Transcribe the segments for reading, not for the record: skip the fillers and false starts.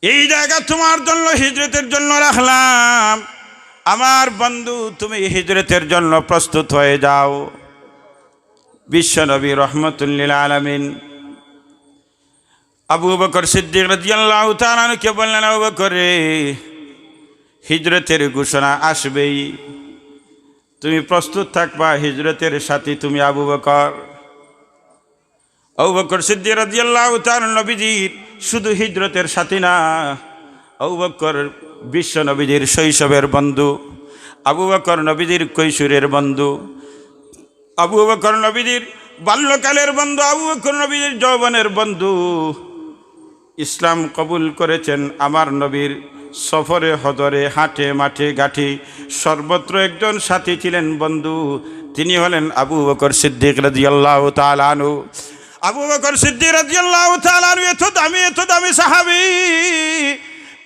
এই জায়গা তোমার জন্য হিজরতের জন্য রাখলাম। আমার বন্ধু, তুমি হিজরতের জন্য প্রস্তুত হয়ে যাও। বিশ্বনবী রহমতুল্লিল আলামিন আবু বকর সিদ্দিক রাদিয়াল্লাহু তাআলা কে বললেন, আবু বকর রে, হিজরতের ঘোষণা আসবেই, তুমি প্রস্তুত থাকবা হিজরতের সাথী তুমি আবু বকর। আবু বকর সিদ্দিক রাদিয়াল্লাহু তাআলা নবীজির শুধু হিজরতের সাথী না, আবু বকর বিশ্ব নবীজির শৈশবের বন্ধু, আবু বকর নবীজির কৈশোরের বন্ধু, আবু বকর নবীজির বাল্যকালের বন্ধু, আবু বকর নবীজির যৌবনের বন্ধু। ইসলাম কবুল করেছেন আমার নবীর সফরে হজরে হাটে মাঠে গাঠি সর্বত্র একজন সাথী ছিলেন, বন্ধু। তিনি হলেন আবু বকর সিদ্দিক রাদিয়াল্লাহু তাআলা আনহু। আবু বকর সিদ্দিক রাদিয়াল্লাহু তাআলা আনহু এত দামি সাহাবী,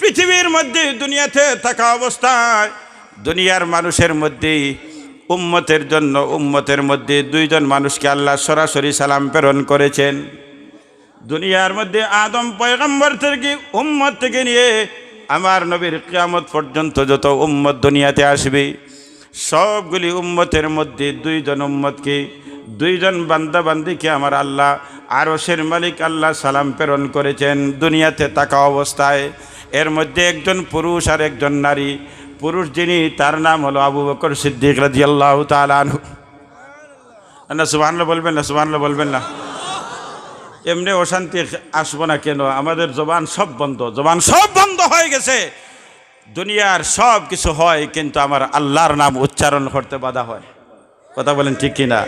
পৃথিবীর মধ্যে দুনিয়াতে থাকা অবস্থায় দুনিয়ার মানুষের মধ্যে উম্মতের জন্য উম্মতের মধ্যে দুইজন মানুষকে আল্লাহ সরাসরি সালাম প্রেরণ করেছেন। দুনিয়ার মধ্যে আদম পয়গম্বর থেকে উম্মত থেকে নিয়ে আমার নবীর কিয়ামত পর্যন্ত যত উম্মত দুনিয়াতে আসবে, সবগুলি উম্মতের মধ্যে দুইজন উম্মতকে, দুইজন বান্দা বান্দিকে আমার আল্লাহ আরশের মালিক আল্লাহ সালাম প্রেরণ করেছেন দুনিয়াতে থাকা অবস্থায়। এর মধ্যে একজন পুরুষ আর একজন নারী। পুরুষ যিনি, তার নাম হলো আবু বকর সিদ্দিক রাদিয়াল্লাহু তাআলা আনহু। না সুবহানাল্লাহ বলবেন না, সুবহানাল্লাহ বলবেন না। এমনি অশান্তি আসবো না কেন? আমাদের জবান সব বন্ধ হয়ে গেছে। দুনিয়ার সব কিছু হয়, কিন্তু আমার আল্লাহর নাম উচ্চারণ করতে বাধা হয়। কথা বলেন ঠিক কিনা?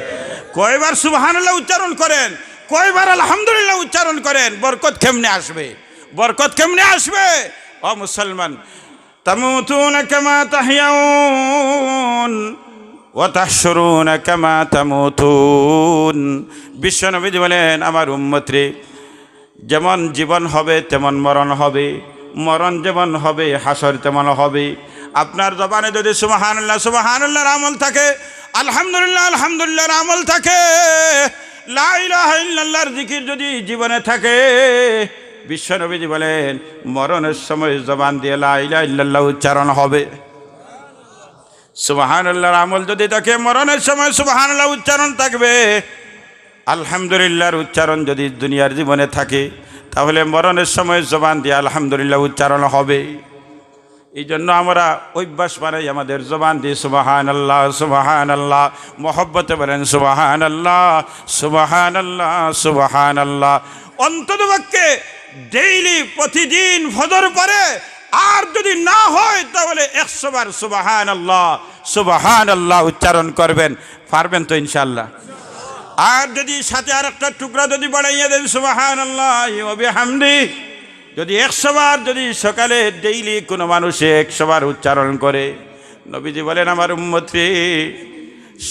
কয়বার সুবহানাল্লাহ উচ্চারণ করেন, কয়বার আলহামদুলিল্লাহ উচ্চারণ করেন, বরকত কেমনে আসবে? বরকত কেমনে আসবে? ও মুসলমান, তামুতুনা কামা তাহইয়াউন ওয়া তাহশুরুনা কামা তামুতুন। বিশ্বনবী বলেন, আমার উম্মত রে, যেমন জীবন হবে তেমন মরণ হবে, মরণ যেমন হবে হাসর তেমন হবে। আপনার জবানে যদি সুবহানাল্লাহ সুবহানাল্লাহর আমল থাকে, আলহামদুলিল্লাহ আলহামদুলিল্লাহর আমল থাকে, লা ইলাহা ইল্লাল্লাহর জিকির যদি জীবনে থাকে, বিশ্বনবী বলেন মরণের সময় জবান দিয়ে লা ইলাহা ইল্লাল্লাহ উচ্চারণ হবে। সুবহানাল্লাহর আমল যদি থাকে, মরণের সময় সুবহানাল্লাহ উচ্চারণ থাকবে। আলহামদুলিল্লাহর উচ্চারণ যদি দুনিয়ার জীবনে থাকে, তাহলে মরণের সময় জবান দিয়ে আলহামদুলিল্লাহ উচ্চারণ হবে। এই জন্য আমরা অভ্যাস বানাই আমাদের জবান দিয়ে সুবহানাল্লাহ সুবহানাল্লাহ, মহব্বতে বলেন সুবহানাল্লাহ সুবহানাল্লাহ সুবহানাল্লাহ। অন্ততপক্ষে ডেইলি প্রতিদিন ফজর পরে, আর যদি না হয় তাহলে 100 বার সুবহানাল্লাহ সুবহানাল্লাহ উচ্চারণ করবেন। পারবেন তো ইনশাআল্লাহ? আর যদি সাথে আর একটা টুকরা যদি বাড়াইয়া দেন সুবহানাল্লাহি ওয়া বিহামদি, যদি 100 বার যদি সকালে ডেইলি কোনো মানুষে 100 বার উচ্চারণ করে, নবীজি বলেন আমার উম্মত রে,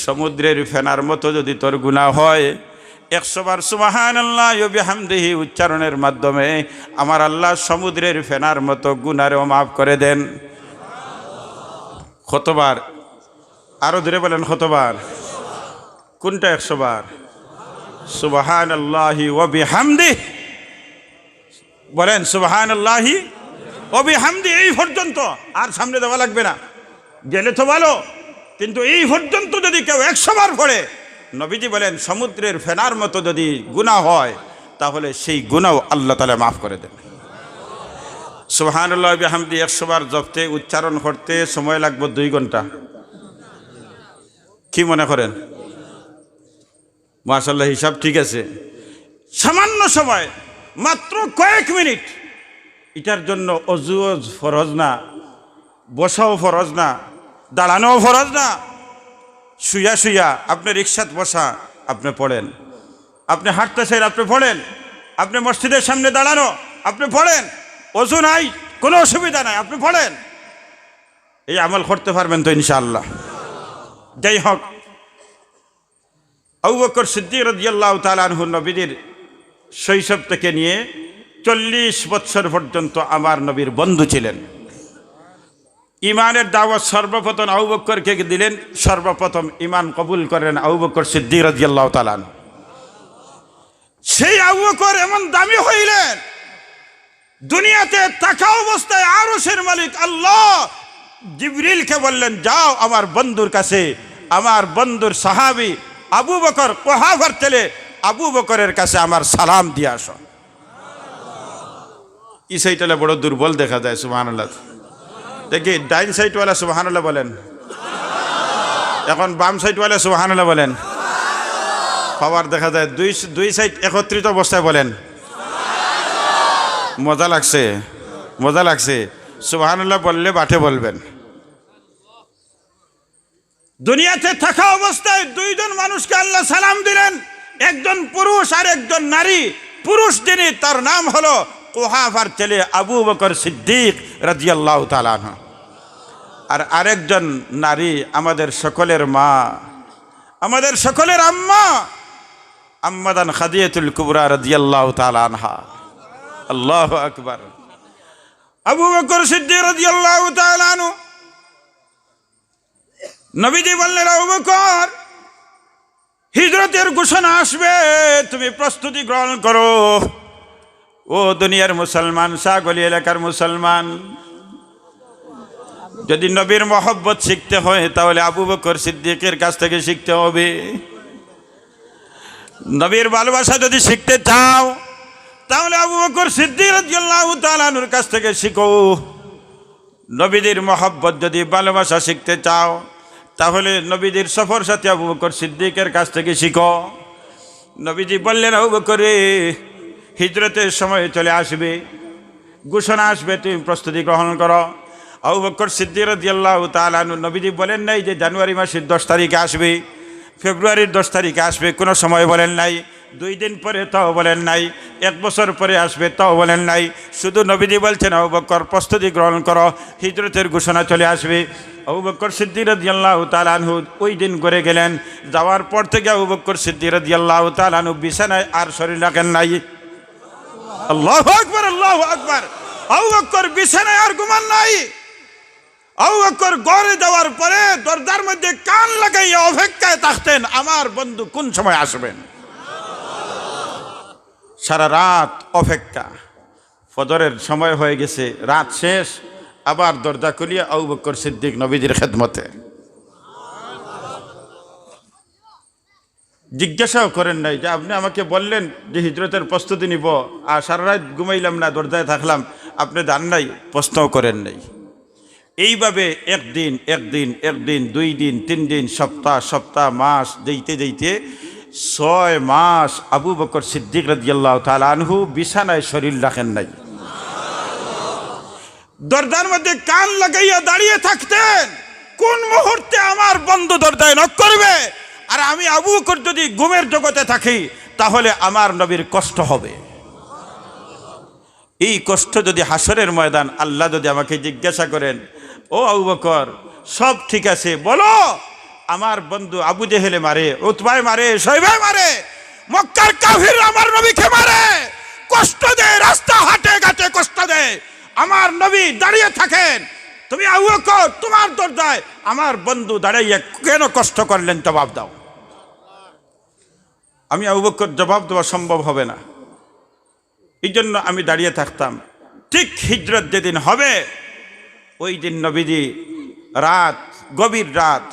সমুদ্রের ফেনার মতো যদি তোর গুনাহ হয়, 100 বার সুবহানাল্লাহি ওয়া বিহামদিহি উচ্চারণের মাধ্যমে আমার আল্লাহ সমুদ্রের ফেনার মতো গুনাহও মাফ করে দেন। কতবার? আরো ধরে বলেন কতবার? কোনটা 100 বার? সুবহানাল্লাহি ওয়া বিহামদিহি বলেন, সুবহানাল্লাহি ওয়া বিহামদিহি। এই পর্যন্ত আর সামনে দেওয়া লাগবে না, গেলে তো ভালো, কিন্তু এই পর্যন্ত যদি কেউ 100 বার পড়ে, নবীজি বলেন সমুদ্রের ফেনার মতো যদি গুনাহ হয়, তাহলে সেই গুনাহ আল্লাহ তাআলা মাফ করে দেন। সুবহানাল্লাহি ওয়া বিহামদিহি 100 বার জপতে উচ্চারণ করতে সময় লাগবে 2 ঘন্টা। কি মনে করেন? মাশাআল্লাহ, হিসাব ঠিক আছে। সামান্য সময়, মাত্র কয়েক মিনিট। এটার জন্য অজুও ফরজ না, বসাও ফরজ না, দাঁড়ানোও ফরজ না। শুয়া শুয়া আপনি রিক্সাত বসা আপনি পড়েন, আপনি হাঁটতেছেন আপনি পড়েন, আপনি মসজিদের সামনে দাঁড়ানো আপনি পড়েন, অজু নাই কোনো অসুবিধা নাই আপনি পড়েন। এই আমল করতে পারবেন তো ইনশাআল্লাহ? যাই হোক, আবু বকর সিদ্দিক রাদিয়াল্লাহু তাআলা আনহু নবীর শৈশব থেকে নিয়ে 40 বছর পর্যন্ত আমার নবীর বন্ধু ছিলেন। ইমানের দাওয়াত সর্বপ্রথম আবু বকরকে দিলেন, সর্বপ্রথম ইমান কবুল করেন আবু বকর সিদ্দিক রাদিয়াল্লাহু তাআলা আনহু। সেই আবু বকর এমন দামি হইলেন দুনিয়াতে থাকা অবস্থায় আরশের মালিক আল্লাহ জিবরিলকে বললেন, যাও আমার বন্ধুর কাছে, আমার বন্ধুর সাহাবী আবু বকর কুহাফার ছেলে আবু বকরের কাছে আমার সালাম দিয়ে আসো। এই সাইডওয়ালা বড় দুর্বল দেখা যায়, সুবহানাল্লাহ। দেখি ডাইন সাইডওয়ালা সুবহানাল্লাহ বলেন, এখন বাম সাইডওয়ালা সুবহানাল্লাহ বলেন। পাওয়ার দেখা যায় দুই সাইড একত্রিত অবস্থায় বলেন। মজা লাগছে, মজা লাগছে। সুবহানাল্লাহ বললে বাটে বলবেন। দুনিয়াতে থাকা অবস্থায় দুইজন মানুষকে আল্লাহ সালাম দিলেন, একজন পুরুষ আর একজন নারী। পুরুষ যিনি, তার নাম হলো কুহাফার ছেলে আবু বকর সিদ্দিক রাদিয়াল্লাহু তাআলা আনহু। আর আরেকজন নারী, আমাদের সকলের মা, আমাদের সকলের আম্মা, আম্মাদান খাদিজাতুল কুবরা রাদিয়াল্লাহু তাআলা আনহা। আল্লাহু আকবার। আবু বকর সিদ্দিক রাদিয়াল্লাহু তাআলা আনহু, নবীজি বললেন, আবু বকর, হিজরতের ঘোষণা আসবে, তুমি প্রস্তুতি গ্রহণ করো। ও দুনিয়ার মুসলমান, সাগলি এলাকার মুসলমান, যদি নবীর মহব্বত শিখতে হয় তাহলে আবু বকর সিদ্দিকের কাছ থেকে শিখতে হবে। নবীর ভালোবাসা যদি শিখতে চাও তাহলে আবু বকর সিদ্দিক রাদিয়াল্লাহু তাআলা আনহুর কাছ থেকে শিখো। নবীদের মহব্বত যদি ভালোবাসা শিখতে চাও তাহলে নবীদের সফর সাথী আবু বকর সিদ্দিকের কাছ থেকে শিখো। নবীজি বললেন, আবু বকর, হিজরতের সময় চলে আসবে, ঘোষণা আসবে, তুমি প্রস্তুতি গ্রহণ করো। আবু বকর সিদ্দিক রাদিয়াল্লাহু তাআলা আনহু, নবীজি বলেন নাই যে জানুয়ারি মাসের 10 তারিখে আসবে, ফেব্রুয়ারির 10 তারিখে আসবে, কোনো সময় বলেন নাই। 2 দিন পরে তাও বলেন নাই, 1 বছর পরে আসবে তাও বলেন নাই। শুধু নবীজি বলছেন, আবু বকর প্রস্তুতি গ্রহণ করো, হিজরতের ঘোষণা চলে আসবে। আবু বকর সিদ্দিক রাদিয়াল্লাহু তাআলা আনহু ওই দিন করে গেলেন। যাওয়ার পর থেকে আবু বকর সিদ্দিক রাদিয়াল্লাহু তাআলা আনহু বিছানায় আর শরীর রাখেন নাই। আল্লাহু আকবার, আল্লাহু আকবার। আবু বকর বিছানায় আর ঘুমান নাই। আবু বকর ঘরে যাওয়ার পরে দরজার মধ্যে কান লাগাইয়া অপেক্ষায় থাকতেন, আমার বন্ধু কোন সময় আসবেন। সারা রাত অপেক্ষা। ফজরের সময় হয়ে গেছে, রাত শেষ, আবার দরজা খুলিয়া আবু বকর সিদ্দিক নবীজির খেদমতে। জিজ্ঞাসাও করেন নাই যে আপনি আমাকে বললেন যে হিজরতের প্রস্তুতি নিব, আর সারা রাত ঘুমাইলাম না, দরজায় থাকলাম, আপনি জান নাই, প্রশ্নও করেন নাই। এইভাবে একদিন একদিন একদিন 2 দিন 3 দিন, সপ্তাহ সপ্তাহ, মাস যেতে যেতে 6 মাস আবু বকর সিদ্দিক রাদিয়াল্লাহু তাআলা আনহু বিছানায় শরীর রাখেন নাই। দরজার মধ্যে কান লাগাইয়া দাঁড়িয়ে থাকতেন, কোন মুহূর্তে আমার বন্ধু দরজায় নক করবে, আর আমি আবু বকর যদি ঘুমের জগতে থাকি তাহলে আমার নবীর কষ্ট হবে। এই কষ্ট যদি হাসরের ময়দান আল্লাহ যদি আমাকে জিজ্ঞাসা করেন, ও আবু বকর, সব ঠিক আছে, বলো আমার বন্ধু আবু জেহেলে মারে, উতবায় মারে, শৈবায় মারে, মক্কার কাফিররা আমার নবীকে মারে, কষ্ট দেয়, রাস্তা হাটে ঘাটে কষ্ট দেয়, আমার নবী দাঁড়িয়ে থাকেন, তুমি আবু বকর তোমার দরজায় আমার বন্ধু দাঁড়াইয়া কেন কষ্ট করলেন, জবাব দাও। আমি আবু বকর জবাব দেওয়া সম্ভব হবে না, এই জন্য আমি দাঁড়িয়ে থাকতাম। ঠিক হিজরত যেদিন হবে ওই দিন নবীজি রাত, গভীর রাত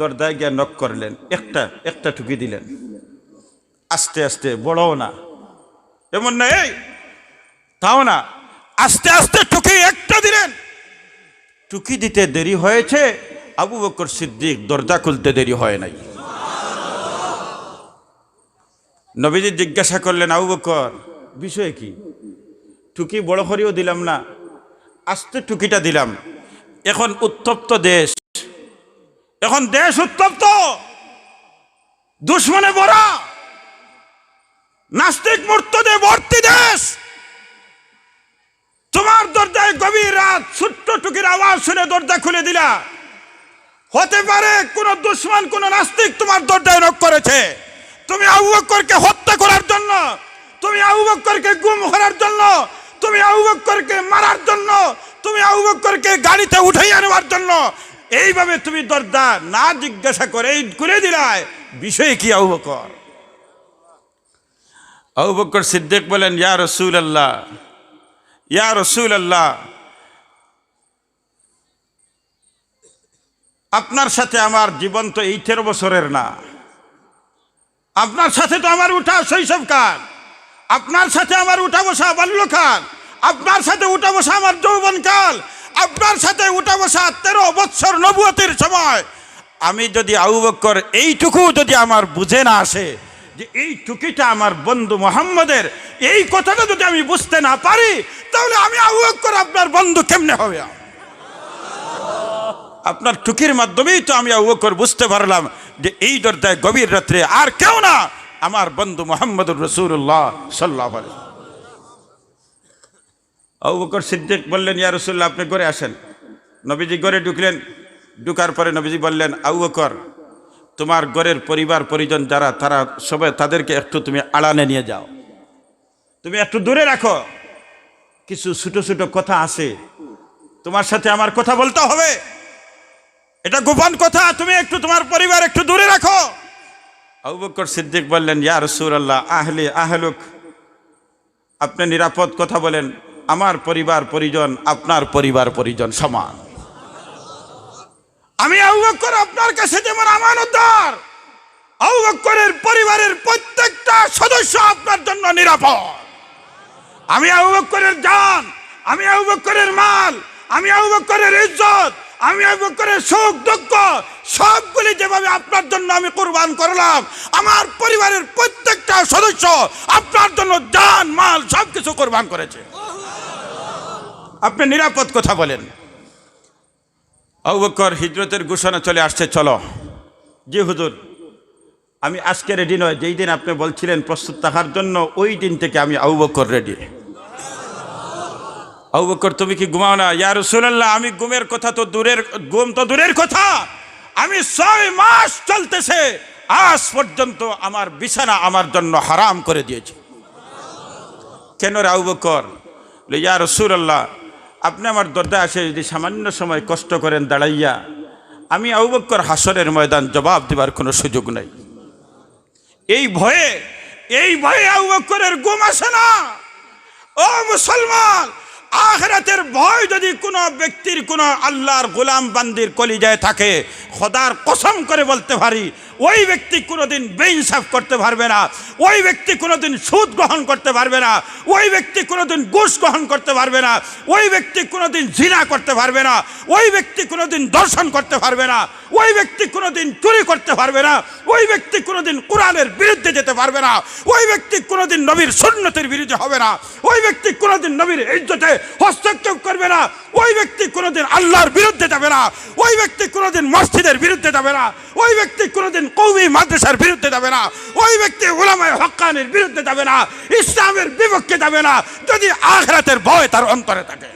দরজায় গিয়ে নক করলেন, একটা টুকি দিলেন, আস্তে আস্তে, বড়ও না, এমন না এই তাও না, আস্তে আস্তে টুকি একটা দিলেন। টুকি দিতে দেরি হয়েছে, আবু বকর সিদ্দিক দরজা খুলতে দেরি হয় নাই। নবীজি জিজ্ঞাসা করলেন, আবু বকর বিষয় কি? টুকি বড় করেও দিলাম না, আস্তে টুকিটা দিলাম। এখন উত্তপ্ত দেশ, এখন দেশ উত্তপ্ত, দুশ্মনে ভরা, নাস্তিক মুর্তদে ভর্তি দেশ। তোমার দরজায় গভীর রাত ছোট্ট টুকির আওয়াজ শুনে দরজা খুলে দিলা, হতে পারে কোন দুশ্মন, কোন নাস্তিক তোমার দরজায় নক করেছে। তুমি আবু বকরকে হত্যা করার জন্য, তুমি আবু বকরকে গুম করার জন্য, তুমি আবু বকরকে মারার জন্য, তুমি আবু বকরকে গাড়িতে উঠাইয়া নেওয়ার জন্য এইভাবে তুমি দরজা না জিজ্ঞাসা করে খুলে দিলায়, বিষয় কি আবু বকর? আবু বকর সিদ্দিক বলেন, ইয়া রাসূলুল্লাহ, ইয়া রাসূলুল্লাহ, আপনার সাথে আমার জীবন তো এই 13 বছরের না, আপনার সাথে তো আমার উঠা শৈশবকাল, আপনার সাথে আমার উঠা বসা বাল্যকাল, আপনার সাথে উঠা বসা আমার যৌবনকাল, আপনার সাথে উঠা বসা 13 বছর নবুয়তের সময়। আমি যদি আবু বকর এইটুকু যদি আমার বুঝে না আসে যে এই টুকিটা আমার বন্ধু মুহাম্মদের, এই কথাটা যদি আমি বুঝতে না পারি, তাহলে আমি আবু বকর আপনার বন্ধু কেমনে হবে? আপনার টুকির মাধ্যমেই তো আমি আবু বকর বুঝতে পারলাম যে এই দরজায় গভীর রাত্রে আর কেউ না, আমার বন্ধু মুহাম্মদুর রাসূলুল্লাহ সাল্লাল্লাহু আলাইহি ওয়াসাল্লাম। আবু বকর সিদ্দিক বললেন, ইয়া রাসূলুল্লাহ, আপনি ঘরে আসেন। নবীজি ঘরে ঢুকলেন। ঢুকার পরে নবীজি বললেন, আবু বকর, তোমার ঘরের পরিবার পরিজন যারা, তারা সবাই, তাদেরকে একটু তুমি আড়ালে নিয়ে যাও, তুমি একটু দূরে রাখো। কিছু ছোট ছোট কথা আছে, তোমার সাথে আমার কথা বলতে হবে, এটা গোপন কথা, তুমি একটু তোমার পরিবার একটু দূরে রাখো। আবু বকর সিদ্দিক বললেন, ইয়া রাসূলুল্লাহ, আহলুক, আপনি নিরাপদ কথা বলেন, আমার পরিবার পরিজন আপনার পরিবার পরিজন সমান। আমি আবু বকর আপনার কাছে যেমন আমানতদার, আবু বকরের পরিবারের প্রত্যেকটা সদস্য আপনার জন্য নিরাপদ। আমি আবু বকরের জান, আমি আবু বকরের মাল, আমি আবু বকরের ইজ্জত, আমি আবু বকরের সুখ দুঃখ সবগুলি যেভাবে আপনার জন্য আমি কুরবান করলাম, আমার পরিবারের প্রত্যেকটা সদস্য আপনার জন্য জান মাল সবকিছু কুরবান করেছে। আপনি নিরাপদ কথা বলেন। আবু বকর, হিজরতের ঘোষণা চলে আসছে, চলো। জি হুজুর, আমি আজকে রেডি নয়, যেই দিন আপনি বলছিলেন প্রস্তুত থাকার জন্য, ওই দিন থেকে আমি আবু বকর রেডি। আবু বকর, তুমি কি ঘুমাও না? ইয়া রাসূলুল্লাহ, আমি ঘুমের কথা তো দূরের, ঘুম তো দূরের কথা, আমি 6 মাস চলতেছে আজ পর্যন্ত আমার বিছানা আমার জন্য হারাম করে দিয়েছে। কেন রে আবু বকর? ইয়া রাসূলুল্লাহ, আপনি আমার দরজায় আসে যদি সামান্য সময় কষ্ট করেন দাঁড়াইয়া, আমি আবু বকর হাসরের ময়দান জবাব দেবার কোনো সুযোগ নাই। এই ভয়ে আবু বকরের ঘুম আসে না। ও মুসলমান, আখিরাতের ভয় যদি কোনো ব্যক্তির, কোনো আল্লাহর গোলাম বান্দির কলিজায় থাকে, খোদার কসম করে বলতে পারি, ওই ব্যক্তি কোনোদিন বেইনসাফ করতে পারবে না, ওই ব্যক্তি কোনোদিন সুদ গ্রহণ করতে পারবে না, ওই ব্যক্তি কোনোদিন ঘুষ গ্রহণ করতে পারবে না, ওই ব্যক্তি কোনোদিন জিনা করতে পারবে না, ওই ব্যক্তি কোনোদিন দর্শন করতে পারবে না, ওই ব্যক্তি কোনোদিন চুরি করতে পারবে না, ওই ব্যক্তি কোনোদিন কোরআনের বিরুদ্ধে যেতে পারবে না, ওই ব্যক্তি কোনোদিন নবীর সুন্নতের বিরুদ্ধে হবে না, ওই ব্যক্তি কোনোদিন নবীর ইজ্জতে হস্তক্ষেপ করবে না, ওই ব্যক্তি কোনোদিন আল্লাহর বিরুদ্ধে যাবে না, ওই ব্যক্তি কোনোদিন মসজিদের বিরুদ্ধে যাবে না, ওই ব্যক্তি কোনোদিন কওমি মাদ্রাসার বিরুদ্ধে যাবে না, ওই ব্যক্তি উলামায়ে হক্কানির বিরুদ্ধে যাবে না, ইসলামের বিপক্ষে যাবে না, যদি আখিরাতের ভয় তার অন্তরে থাকে।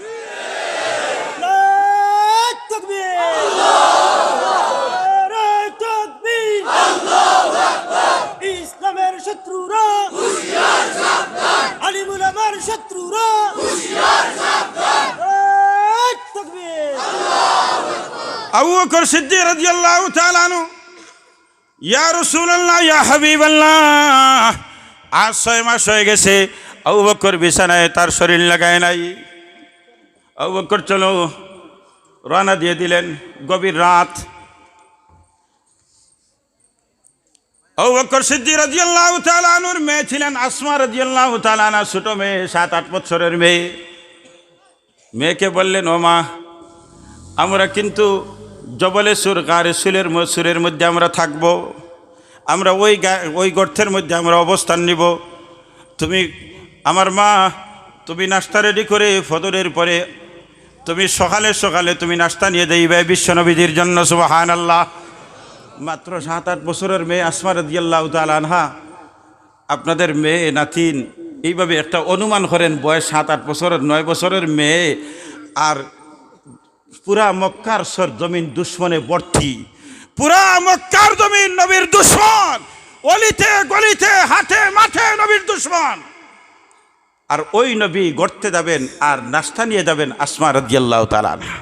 ইসলামের শত্রুরা হুঁশিয়ার সাবধান, আলিম উলামার শত্রুরা হুঁশিয়ার সাবধান। তাকবীর। আবু বকর সিদ্দিক রাদিয়াল্লাহু তাআলা আনহু, ইয়া রাসূলুল্লাহ, ইয়া হাবিবাল্লাহ, আজ 6 মাস হয়ে গেছে আবু বকর বিছানায় তার শরীর লাগায় নাই। আবু বকর চলো রওনা দিয়ে দিলেন। গভীর রাত। আবু বকর সিদ্দিক রাদিয়াল্লাহু তাআলা আনহুর মেয়ে ছিলেন আসমা রাদিয়াল্লাহু তাআলা আনহা, ছোট মেয়ে, 7-8 বছরের মেয়ে। মেয়েকে বললেন, ও মা, আমরা কিন্তু জবলে সুর, গারে সুরের মধ্যে আমরা থাকব, আমরা ওই গর্তের মধ্যে আমরা অবস্থান নিব। তুমি আমার মা, তুমি নাস্তা রেডি করে ফজরের পরে তুমি সকালে সকালে তুমি নাস্তা নিয়ে যাইবে বিশ্বনবীর জন্য। সুবহানাল্লাহ। মাত্র 7-8 বছরের মেয়ে আসমা রাদিয়াল্লাহু তাআলা আনহা, আপনাদের মেয়ে নাতিন এইভাবে একটা অনুমান করেন, বয়স 7-8 বছরের, 9 বছরের মেয়ে, আর পুরা মক্কার সরজমিন দুশ্মনে ভর্তি, পুরা মক্কার জমিন নবীর দুশ্মন, অলিতে গলিতে হাটে মাঠে নবীর দুশ্মন। আর ওই নবী গর্তে যাবেন আর নাস্তা নিয়ে যাবেন আসমা রাদিয়াল্লাহু তাআলা আনহা।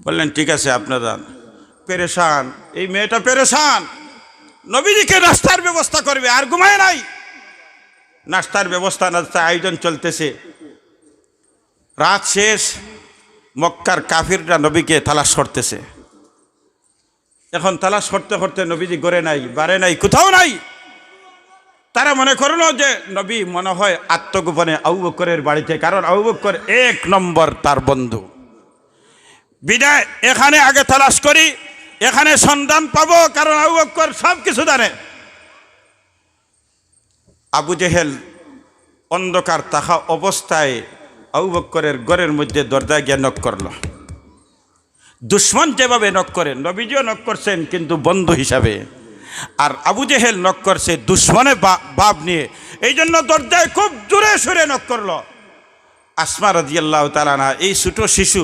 বললেন, ঠিক আছে আপনারা পেরেশান, এই মেয়েটা পেরেশান, নবীজিকে নাস্তার ব্যবস্থা করবে, আর ঘুমায় নাই। নাস্তার ব্যবস্থা, নাস্তা আয়োজন চলতেছে। রাত শেষ, মক্কার কাফিররা নবীকে তালাশ করতেছে। এখন তালাশ করতে করতে নবীজি গড়ে নাই, বারে নাই, কোথাও নাই। তারা মনে করলো যে নবী মনে হয় আত্মগোপনে আবু বকরের বাড়িতে, কারণ আবু বকর 1 নম্বর তার বন্ধু। বিদায় এখানে আগে তালাশ করি, এখানে সন্ধান পাবো, কারণ আবু বকর সব কিছু জানে। আবু জেহেল অন্ধকার থাকা অবস্থায় আবু বকরের ঘরের মধ্যে দরজায় গিয়ে নক করলো। দুশ্মন যেভাবে নক করেন, নবীজিও নক করছেন কিন্তু বন্ধু হিসাবে, আর আবু জেহেল নক করছে দুশ্মনে ভাব নিয়ে। এই জন্য দরজায় খুব জোরে সুরে নক করলো। আসমা রাদিয়াল্লাহু তাআলা আনহা, এই ছোট শিশু,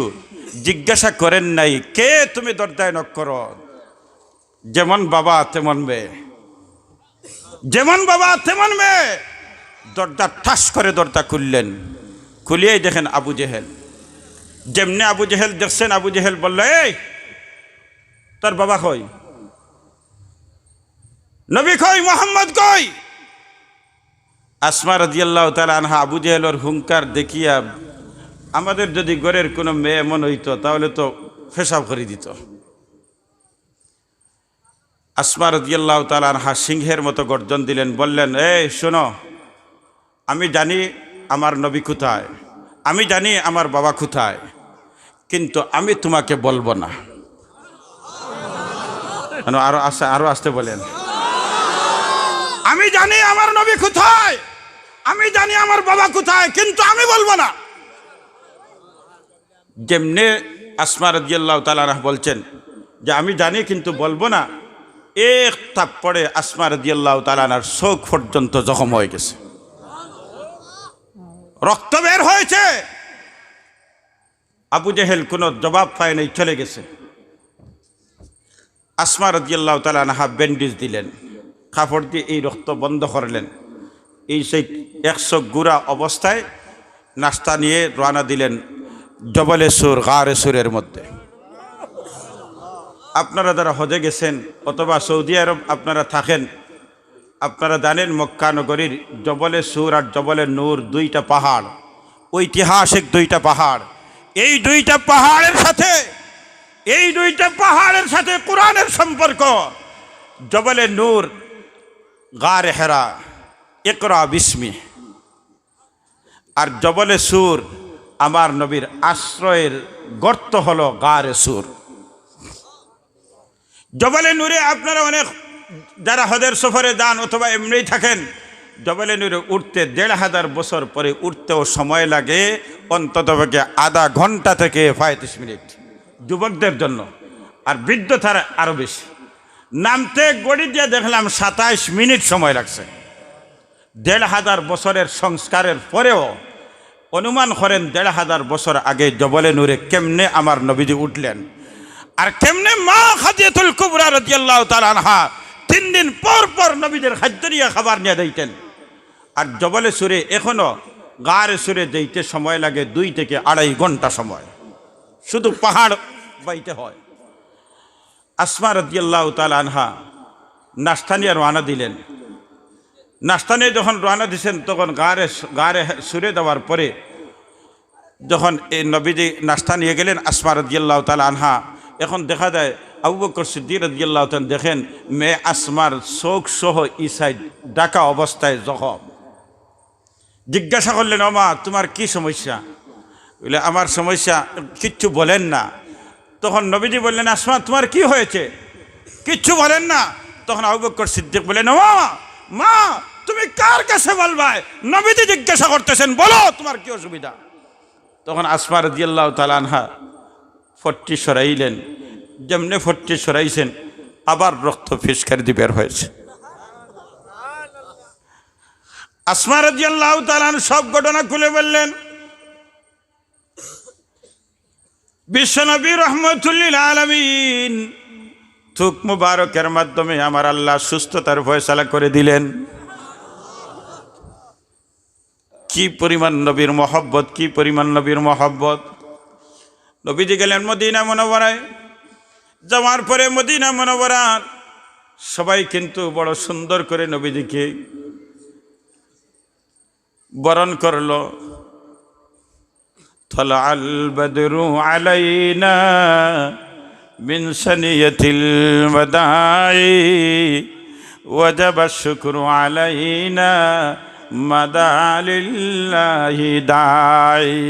জিজ্ঞাসা করেন নাই কে তুমি দরজায় নক করো, যেমন বাবা তেমন মেয়ে, যেমন বাবা তেমন মেয়ে। দরজা ঠাস করে দরজা খুললেন, খুলিয়েই দেখেন আবু জেহেল। যেমনি আবু জেহেল দেখছেন, আবু জেহেল বলল, এই তোর বাবা কই, নবী কই, মোহাম্মদ কই? আসমা রাদিয়াল্লাহু তাআলা আনহা আবু জেহেলের হুঙ্কার দেখিয়া, আমাদের যদি ঘরের কোনো মেয়ে এমন হইতো তাহলে তো পেশাব করে দিত। আসমা রাদিয়াল্লাহু তাআলা আনহা সিংহের মতো গর্জন দিলেন, বললেন, এই শোনো, আমি জানি আমার নবী কোথায়, আমি জানি আমার বাবা কোথায়, কিন্তু আমি তোমাকে বলবো না। আরো আসতে বলেন, আমি জানি আমার নবী কোথায়, আমি জানি আমার বাবা কোথায়, কিন্তু আমি বলবো না। যেমনে আসমা রাদিয়াল্লাহু তাআলা আনহা বলছেন যে আমি জানি কিন্তু বলবো না, এক থাপ্পড়ে আসমা রাদিয়াল্লাহু তাআলা আনহার চোখ পর্যন্ত জখম হয়ে গেছে, রক্ত বের হয়েছে। আবু জেহেল কোনো জবাব পায় নাই, চলে গেছে। আসমা রাদিয়াল্লাহু তাআলা আনহা ব্যান্ডেজ দিলেন, কাপড় দিয়ে এই রক্ত বন্ধ করলেন। এই সেই 100 গুড়া অবস্থায় নাস্তা নিয়ে রওনা দিলেন জবলে সুর, গারে সুরের মধ্যে। আপনারা যারা হজে গেছেন অথবা সৌদি আরব আপনারা থাকেন, আপনারা জানেন মক্কা নগরীর জবলে সুর আর জবলে নূর 2টা পাহাড়, ঐতিহাসিক 2টা পাহাড়। এই 2টা পাহাড়ের সাথে, এই 2টা পাহাড়ের সাথে কোরআনের সম্পর্ক। জবলে নূর গারে হেরা, ইকরা বিস্মি, আর জবলে সুর আমার নবীর আশ্রয়ের গর্ত হলো গারে সুর। জবলে নূরে আপনারা অনেক যারা হজের সফরে যান অথবা এমনি থাকেন, জবলে নূরে উঠতে 1500 বছর পরে উঠতেও সময় লাগে অন্ততপক্ষে আধা ঘন্টা থেকে 35 মিনিট যুবকদের জন্য, আর বৃদ্ধ তারা আরও বেশি। নামতে গড়ি দিয়ে দেখলাম 27 মিনিট সময় লাগছে। 1500 বছরের সংস্কারের পরেও অনুমান করেন 1500 বছর আগে জবলে নূরে কেমনে আমার নবীজি উঠলেন, আর কেমনে মা খাদিজাতুল কুবরা রাদিয়াল্লাহু তাআলা আনহা 3 দিন পর পর নবীদের খাদ্য নিয়ে খাবার নিয়ে দিতেন। আর জবলে সুরে এখনো গারে সুরে যেতে সময় লাগে 2 থেকে 2.5 ঘন্টা সময়, শুধু পাহাড় বাইতে হয়। আসমা রাদিয়াল্লাহু তাআলা আনহা নাস্তা নিয়ে রওনা দিলেন। নাস্তা নিয়ে যখন রওনা দিয়েছেন তখন গারে সুরে দেওয়ার পরে যখন এই নবীজি নাস্তা নিয়ে গেলেন আসমা রাদিয়াল্লাহু তাআলা আনহা, এখন দেখা যায় আবু বকর সিদ্দিক রাদিয়াল্লাহু তাআলা দেখেন মেয়ে আসমার চোখ সহ ইসাইড ঢাকা অবস্থায় জখম। জিজ্ঞাসা করলেন, ও মা তোমার কি সমস্যা? বলে আমার সমস্যা কিচ্ছু বলেন না। তখন নবীজি বললেন, আসমা তোমার কি হয়েছে? কিচ্ছু বলেন না। তখন আবু বকর সিদ্দিক বললেন, ও মা তুমি কার কাছে বলবা? নবীজি জিজ্ঞাসা করতেছেন, বলো তোমার কি অসুবিধা। তখন আসমা রাদিয়াল্লাহু তাআলা আনহা ফট্টি সরাইলেন। যেমনি ফট্টি সরাইছেন আবার রক্ত ফিসকারি দিয়ে বের হয়েছে। আসমা রাদিয়াল্লাহু তাআলা সব ঘটনা খুলে বললেন। বিশ্বনবী রাহমাতুল লিল আলামিন থুক মুবারকের মাধ্যমে আমার আল্লাহ সুস্থতার ফয়সালা করে দিলেন। কি পরিমাণ নবীর মহব্বত, কি পরিমাণ নবীর মহব্বত। নবীজি গেলেন মদিনা মুনাওয়ারায়। যাওয়ার পরে মদিনা মুনাওয়ারার সবাই কিন্তু বড় সুন্দর করে নবীজিকে বরণ করলো। طلع البدر علينا من ثنية الوداع وجب الشكر علينا مدى لله داعي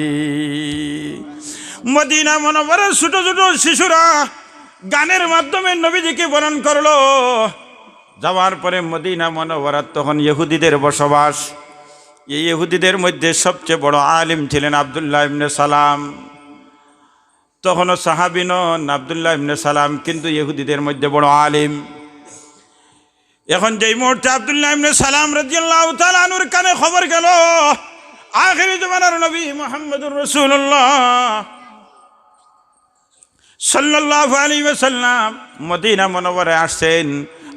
মদিনা মুনাওয়ারার ছোট ছোট শিশুরা গানের মাধ্যমে নবীজিকে বরণ করলো। যাওয়ার পরে মদিনা মুনাওয়ারার তখন ইহুদিদের বসবাস। এই ইহুদিদের মধ্যে সবচেয়ে বড় আলিম ছিলেন আব্দুল্লাহ ইবনে সালাম। তখনও সাহাবী নন আব্দুল্লাহ ইবনে সালাম, কিন্তু ইহুদিদের মধ্যে বড় আলিম। এখন যেই মুহূর্তে আব্দুল্লাহ ইবনে সালাম রাদিয়াল্লাহু তাআলা আনহুর কানে খবর গেল আখিরি জামানার নবী মুহাম্মদুর রাসূলুল্লাহ সাল্লাল্লাহু আলাইহি ওয়াসাল্লাম মদিনা মুনাওয়ারায় আসছেন।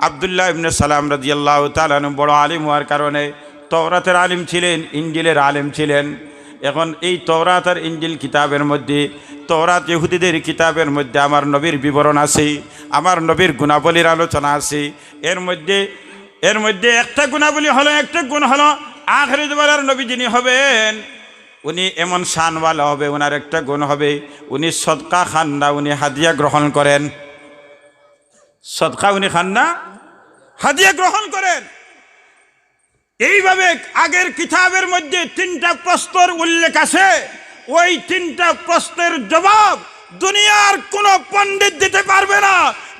আব্দুল্লাহ ইবনে সালাম রাদিয়াল্লাহু তাআলা আনহু বড় আলিম হওয়ার কারণে তওরাতের আলিম ছিলেন, ইনজিলের আলিম ছিলেন। এখন এই তওরাত আর ইনজিল কিতাবের মধ্যে, তওরাত ইহুদিদের কিতাবের মধ্যে আমার নবীর বিবরণ আছে, আমার নবীর গুণাবলীর আলোচনা আছে। এর মধ্যে একটা গুণাবলী হলো, একটা গুণ হলো আখিরি জামানার নবী যিনি হবেন উনি এমন শানওয়ালা হবে। ওনার একটা গুণ হবে উনি সদকা খান না, উনি হাদিয়া গ্রহণ করেন। সদকা উনি খান না, হাদিয়া গ্রহণ করেন। এইভাবে আগের কিতাবের মধ্যে 3টা প্রশ্নের উল্লেখ আছে। ওই 3টা প্রশ্নের জবাব দুনিয়ার কোনো পণ্ডিত দিতে পারবে না,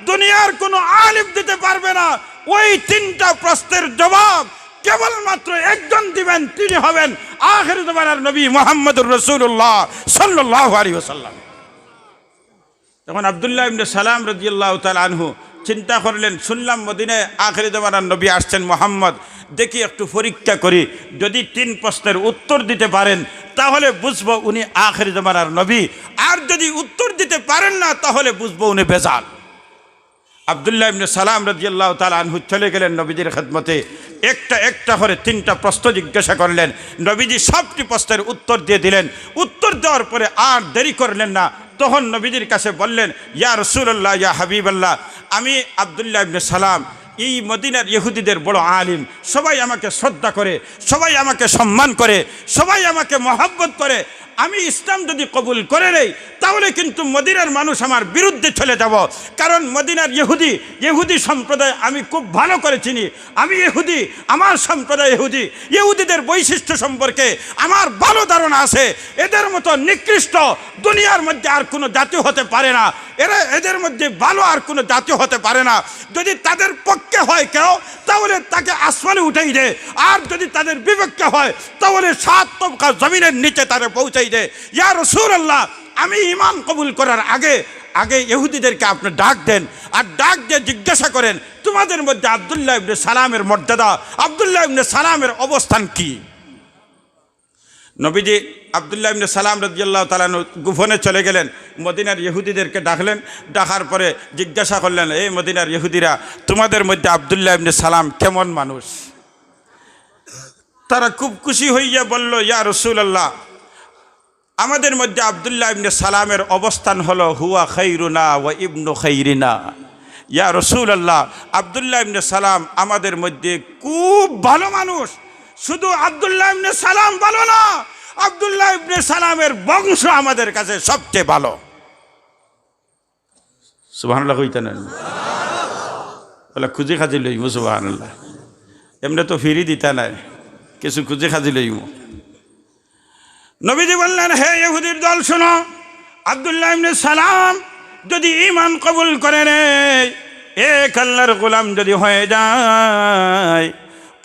দুনিয়ার কোনো আলিম দিতে পারবে না। ওই 3টা প্রশ্নের জবাব কেবলমাত্র একজন দিবেন, তিনি হবেন আখির জামানার নবী মুহাম্মদুর রাসূলুল্লাহ সাল্লাল্লাহু আলাইহি ওয়াসাল্লাম। তখন আব্দুল্লাহ ইবনে সালাম রাদিয়াল্লাহু তাআলা আনহু চিন্তা করলেন, শুনলাম মদিনায় আখিরি জামানার নবী আসছেন মুহাম্মদ, দেখি একটু পরীক্ষা করি, যদি 3 প্রশ্নের উত্তর দিতে পারেন তাহলে বুঝবো উনি আখিরি জামানার নবী, আর যদি উত্তর দিতে পারেন না তাহলে বুঝবো উনি বেজাল। আব্দুল্লাহ ইবনে সালাম রাদিয়াল্লাহু তাআলা আনহু চলে গেলেন নবীজির খেদমতে। একটা করে 3টা প্রশ্ন জিজ্ঞাসা করলেন। নবীজি সবটি প্রশ্নের উত্তর দিয়ে দিলেন। উত্তর দেওয়ার পরে আর দেরি করলেন না, তখন নবীজির কাছে বললেন, ইয়া রাসূলুল্লাহ, ইয়া হাবিবাল্লাহ, আমি আব্দুল্লাহ ইবনে সালাম, এই মদিনার ইহুদিদের বড় আলিম, সবাই আমাকে শ্রদ্ধা করে, সবাই আমাকে সম্মান করে, সবাই আমাকে মহব্বত করে। আমি ইসলাম যদি কবুল করে নেই তাহলে কিন্তু মদিনার মানুষ আমার বিরুদ্ধে চলে যাব, কারণ মদিনার ইহুদি সম্প্রদায় আমি খুব ভালো করে চিনি। আমি ইহুদি, আমার সম্প্রদায় ইহুদিদের বৈশিষ্ট্য সম্পর্কে আমার ভালো ধারণা আছে। এদের মতো নিকৃষ্ট দুনিয়ার মধ্যে আর কোনো জাতি হতে পারে না, এদের মধ্যে ভালো আর কোনো জাতি হতে পারে না। যদি তাদের পক্ষে হয় কেউ তাহলে তাকে আসমানে উঠাই দে, আর যদি তাদের বিপক্ষে হয় তাহলে 7 তবকা জমিনের নিচে তারা পৌঁছাই দে। ইয়া রাসূলুল্লাহ, আমি ঈমান কবুল করার আগে ইহুদিদেরকে আপনি ডাক দেন, আর ডাক দিয়ে জিজ্ঞাসা করেন তোমাদের মধ্যে আব্দুল্লাহ ইবনে সালামের মর্যাদা, আব্দুল্লাহ ইবনে সালামের অবস্থান কি। নবীজি আব্দুল্লাহ ইবনে সালাম রাদিয়াল্লাহু তাআলা গোপনে চলে গেলেন, মদিনার ইহুদিদেরকে ডাকলেন। ডাকার পরে জিজ্ঞাসা করলেন, এই মদিনার ইহুদিরা, তোমাদের মধ্যে আব্দুল্লাহ ইবনে সালাম কেমন মানুষ? তারা খুব খুশি হইয়া বলল, ইয়া রাসূলুল্লাহ, আমাদের মধ্যে আব্দুল্লাহ ইবনে সালামের অবস্থান হলো হুয়া খাইরুনা ওয়া ইবনু খাইরিনা। ইয়া রাসূলুল্লাহ, আব্দুল্লাহ ইবনে সালাম আমাদের মধ্যে খুব ভালো মানুষ। শুধু আব্দুল্লাহ ইবনে সালাম ভালো না, আব্দুল্লাহ ইবনে সালামের বংশ আমাদের কাছে সবচেয়ে ভালো। সুবহানাল্লাহ কইতেন বলে খুঁজে খাজি লইব। সুবহানাল্লাহ, এমনি তো ফিরি দিতা নাই, কিছু খুঁজে খাজি লইব। নবীজি বললেন, হে ইহুদির দল শোনো, আব্দুল্লাহ ইবনে সালাম যদি ঈমান কবুল করে নেয়, এক আল্লাহর গোলাম যদি হয়ে যায়,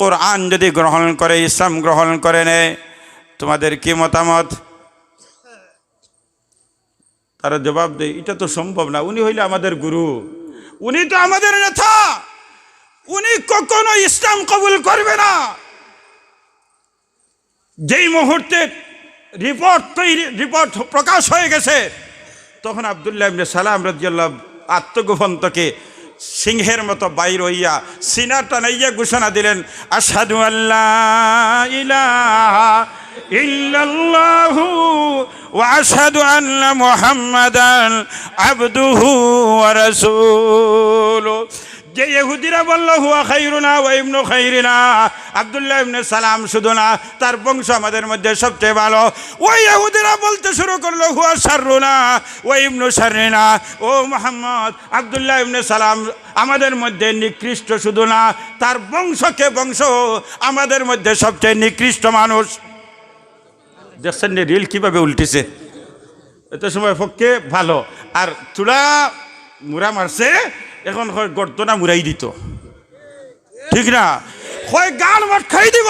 কোরআন যদি গ্রহণ করে, ইসলাম গ্রহণ করে নেয়, তোমাদের কি মতামত? তারা জবাব দেয়, এটা তো সম্ভব না, উনি হইলে আমাদের গুরু, উনি তো আমাদের নেতা, উনি কখনো ইসলাম কবুল করবে না। যেই মুহূর্তে রিপোর্ট প্রকাশ হয়ে গেছে, তখন আব্দুল্লাহ ইবনে সালাম রাদিয়াল্লাহু আত্মগোপন থেকে সিংহের মতো বাইর হইয়া সিনা টানাইয়া ঘোষণা দিলেন, আশহাদু আল্লা ইলাহা ইল্লাল্লাহু ওয়া আশহাদু আন্না মুহাম্মাদান আবদুহু ওয়া রাসূলুহু। যে ইহুদিরা বলল হুয়া খাইরুনা ওয়া ইবনু খাইরিনা, আব্দুল্লাহ ইবনে সালাম শুধু না, তার বংশ আমাদের মধ্যে সবচেয়ে ভালো, ওই ইহুদিরা বলতে শুরু করলো হুয়া শাররুনা ওয়া ইবনু শাররিনা, ও মুহাম্মদ, আব্দুল্লাহ ইবনে সালাম আমাদের মধ্যে নিকৃষ্ট শুধু না, তার বংশকে বংশ আমাদের মধ্যে সবচেয়ে নিকৃষ্ট মানুষ। দেখছেন রিল কিভাবে উল্টেছে, এত সময় পক্ষে ভালো, আর চূড়া মুড়া মারছে, এখন গর্তনা মুড়াই দিত, ঠিক না, হয় গান মাঠ খাই দিব।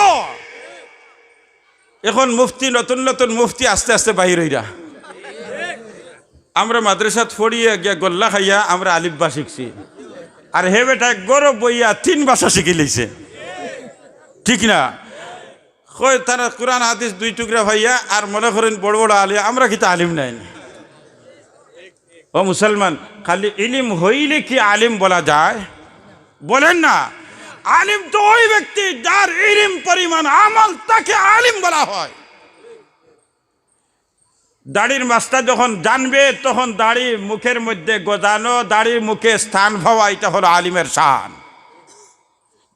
এখন মুফতি, নতুন নতুন মুফতি আস্তে আস্তে বাহির হইরা, আমরা মাদ্রাসাত পড়িয়ে গিয়া গোল্লা খাইয়া আমরা আলিফবা শিখছি, আর হে বেটা গরব বইয়া 3 ভাষা শিখে লইছে, ঠিক না, কই তারা কোরআন হাদিস 2 টুকরা ভাইয়া আর মনে করেন বড় বড় আলিম, আমরা কিন্তু আলিম নাই। ও মুসলমান, খালি ইলিম হইলে কি আলিম বলা যায়? বলেন না, আলিম তো ওই ব্যক্তি যার ইলিম পরিমাণ আমল, তাকে আলিম বলা হয়। দাড়ির মাস্টার যখন জানবে, তখন দাড়ি মুখের মধ্যে গজানো, দাড়ির মুখে স্থান পাওয়া, এটা হলো আলিমের শান।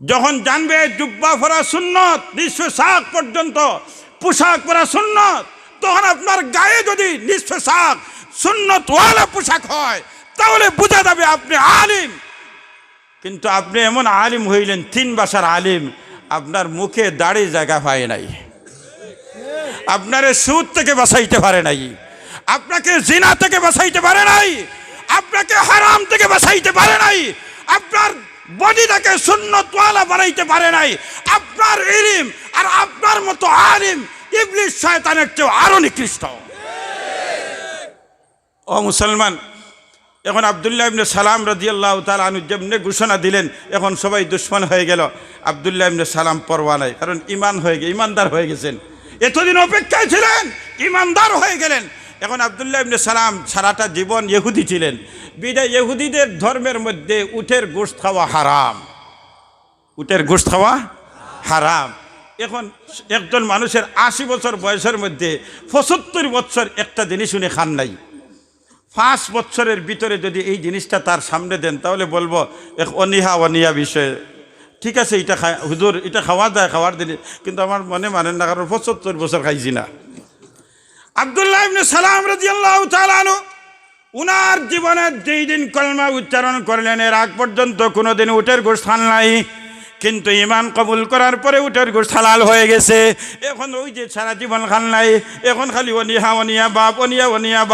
যখন জানবে জুব্বা পরা সুন্নত, নিঃস্ব শাক পর্যন্ত পোশাক পরা সুন্নত, তখন আপনার গায়ে যদি নিঃস্ব শাক সুন্নতওয়ালা পোশাক হয়, তাহলে বোঝা যাবে আপনি আলিম। কিন্তু আপনি এমন আলিম হইলেন, 3 ভাষার আলিম, আপনার মুখে দাড়ি জায়গা পায় নাই, আপনারে সুদ থেকে বাঁচাইতে পারে নাই, আপনাকে জিনা থেকে বাঁচাইতে পারে নাই, আপনাকে হারাম থেকে বাঁচাইতে পারে নাই, আপনার বডিটাকে সুন্নতওয়ালা বানাইতে পারে নাই। আপনার ইলম আর আপনার মতো আলিম ইবলিস শয়তানের চেয়ে আরো নিকৃষ্ট। ও মুসলমান, এখন আব্দুল্লাহ ইবনে সালাম রাদিয়াল্লাহু তাআলা আনহু যেমনি ঘোষণা দিলেন, এখন সবাই দুশমন হয়ে গেল। আব্দুল্লাহ ইবনে সালাম পরোয়া নাই, কারণ ইমানদার হয়ে গেছেন, এতদিন অপেক্ষায় ছিলেন, ইমানদার হয়ে গেলেন। এখন আব্দুল্লাহ ইবনে সালাম সারাটা জীবন ইহুদি ছিলেন, বিদায় ইহুদিদের ধর্মের মধ্যে উটের গোশত খাওয়া হারাম, উটের গোশত খাওয়া হারাম। এখন একজন মানুষের 80 বছর বয়সের মধ্যে 75 বছর একটা জিনিস উনি খান নাই, 5 বছরের ভিতরে যদি এই জিনিসটা তার সামনে দেন, তাহলে বলবো এক অনিহা বিষয়, ঠিক আছে এটা হুজুর এটা খাওয়া যায়, খাওয়ার দিন, কিন্তু আমার মনে মানেন না, কারণ 75 বছর খাইছি না। আব্দুল্লাহ ইবনে সালাম রাদিয়াল্লাহু তাআলা আনহু উনার জীবনের যেই দিন কলমা উচ্চারণ করলেন, এর আগ পর্যন্ত কোনোদিন উটের গোশত খান নাই, কিন্তু ঈমান কবুল করার পরে উটের গোশত হালাল হয়ে গেছে। এখন ওই যে সারা জীবন খান নাই, এখন খালি অনিহা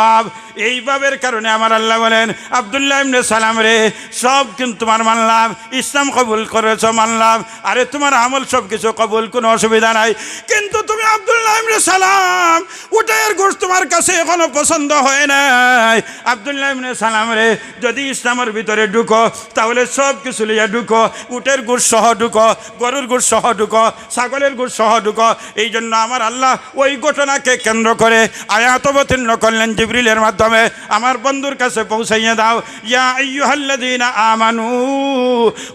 বাপ। এই বাবের কারণে আমার আল্লাহ বলেন, আব্দুল্লাহ ইবনে সালাম রে, সব কিন্তু তোমার মানলাম, ইসলাম কবুল করেছো মানলাম, আরে তোমার আমল সব কিছু কবুল, কোনো অসুবিধা নাই, কিন্তু তুমি আব্দুল্লাহ ইবনে সালাম, উটের গোশত তোমার কাছে এখনো পছন্দ হয় নাই। আব্দুল্লাহ ইবনে সালাম রে, যদি ইসলামের ভিতরে ঢুকো, তাহলে সব কিছু লিয়া ঢুকো, উটের গোশত সহ ঢুকো, গরুর গোশত সহ ঢুকো, ছাগলের গোশত সহ ঢুকো। এই জন্য আমার আল্লাহ ওই ঘটনাকে কেন্দ্র করে আয়াত অবতীর্ণ করলেন জিবরিলের মাধ্যমে, আমার বন্ধুর কাছে পৌঁছাইয়া দাও, ইয়া আইয়ুহাল্লাযীনা আমানু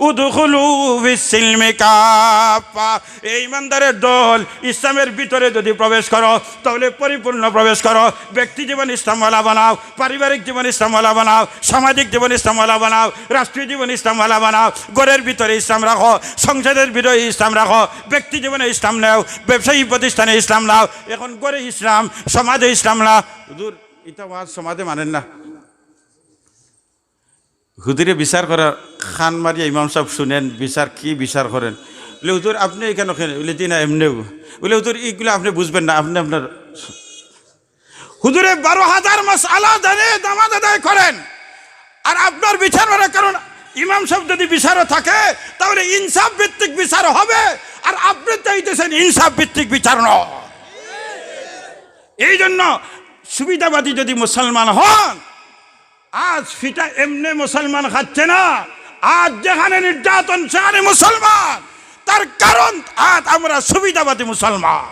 উদখুলু ফিস-সিলমি কাফা, এই ইমানদারের দল, ইসলামের ভিতরে যদি প্রবেশ করো, তাহলে পরিপূর্ণ প্রবেশ করো। ব্যক্তি জীবন ইসলামওয়ালা বানাও, পারিবারিক জীবন ইসলামওয়ালা বানাও, সামাজিক জীবন ইসলামওয়ালা বানাও, রাষ্ট্রীয় জীবন ইসলামওয়ালা বানাও, ঘরের ভিতরে ইসলাম রাখো, সংসদের ভিতরে ইসলাম রাখো, ব্যক্তি জীবনে ইসলাম নাও, ব্যবসায়ী প্রতিষ্ঠানে ইসলাম নাও। এখন ঘরে ইসলাম, সমাজে ইসলাম নাও। হুজুর এটা ওয়াজ সমাজে মানেন না, হুজুরে বিচার করার খান মারিয়া ইমাম সাহেব শুনেন, বিচার কি বিচার করেন, বলে হুজুর আপনি কেন বলে দিন এমনিও, বলে হুজুর এইগুলো আপনি বুঝবেন না, আপনি আপনার হুজুরে 12,000 মাসআলা জানে নামাজ আদায় করেন, আর আপনার বিচার করার কারণ ইমাম সাহেব যদি বিচারও থাকে, তাহলে ইনসাফ ভিত্তিক বিচার হবে, আর আপনি চাইতেছেন ইনসাফ ভিত্তিক বিচার নয়। এই জন্য সুবিধাবাদী যদি মুসলমান হন, আজ ফিটা এমনি মুসলমান খাচ্ছে না, আজ যেখানে নির্যাতন সেখানে মুসলমান, তার কারণ আজ আমরা সুবিধাবাদী মুসলমান।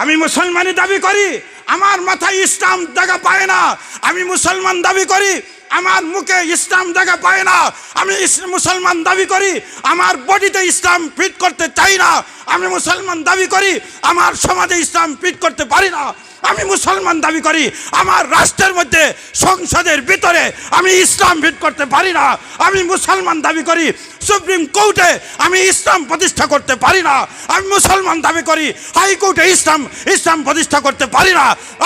আমি মুসলমানই দাবি করি, আমার মাথায় ইসলাম জায়গা পায় না। আমি মুসলমান দাবি করি, আমার মুখে ইসলাম জায়গা পায় না। আমি মুসলমান দাবি করি, আমার বডিতে ইসলাম ফিট করতে চাই না। আমি মুসলমান দাবি করি, আমার সমাজে ইসলাম ফিট করতে পারি না। আমি মুসলমান দাবি করি, আমার রাষ্ট্রের মধ্যে সংসদের ভিতরে আমি ইসলাম ফিট করতে পারি না। আমি মুসলমান দাবি করি সুপ্রিম কোর্টে আমি ইসলাম প্রতিষ্ঠা করতে পারি না। আমি মুসলমান দাবি করি হাইকোর্টে ইসলাম প্রতিষ্ঠা করতে পারি না।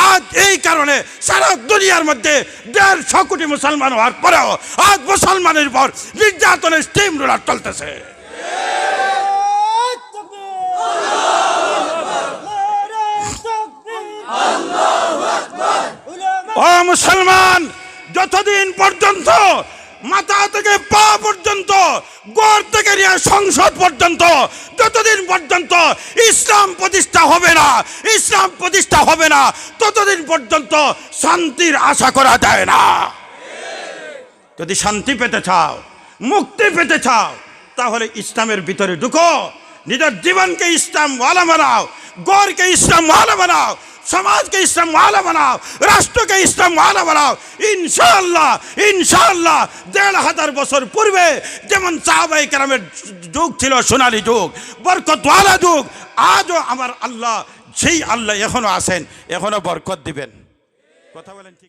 আজ এই কারণে সারা দুনিয়ার মধ্যে 150 কোটি মুসলমান হওয়ার পরেও আজ মুসলমানের উপর নির্যাতনের স্টিম রোলার চলতেছে। ও মুসলমান, যতদিন পর্যন্ত মাথা থেকে পা পর্যন্ত, গড় থেকে নিয়ে সংসদ পর্যন্ত, যতদিন পর্যন্ত ইসলাম প্রতিষ্ঠা হবে না ততদিন পর্যন্ত শান্তির আশা করা যায় না। যদি শান্তি পেতে চাও, মুক্তি পেতে চাও, তাহলে ইসলামের ভিতরে ঢুকো, নিজের জীবনকে ইসলাম ওয়ালা বানাও, গড়কে ইসলাম ওয়ালা বানাও, সমাজকে ইসলাম ওয়ালা বানাও, রাষ্ট্রকে ইসলাম ওয়ালা বানাও। ইনশাআল্লাহ 1500 বছর পূর্বে যেমন সাহাবায়ে কেরামের যুগ ছিল সোনালী যুগ, বরকতওয়ালা যুগ, আজও আমার আল্লাহ সেই আল্লাহ এখনো আছেন, এখনো বরকত দিবেন। কথা বলেন ঠিক।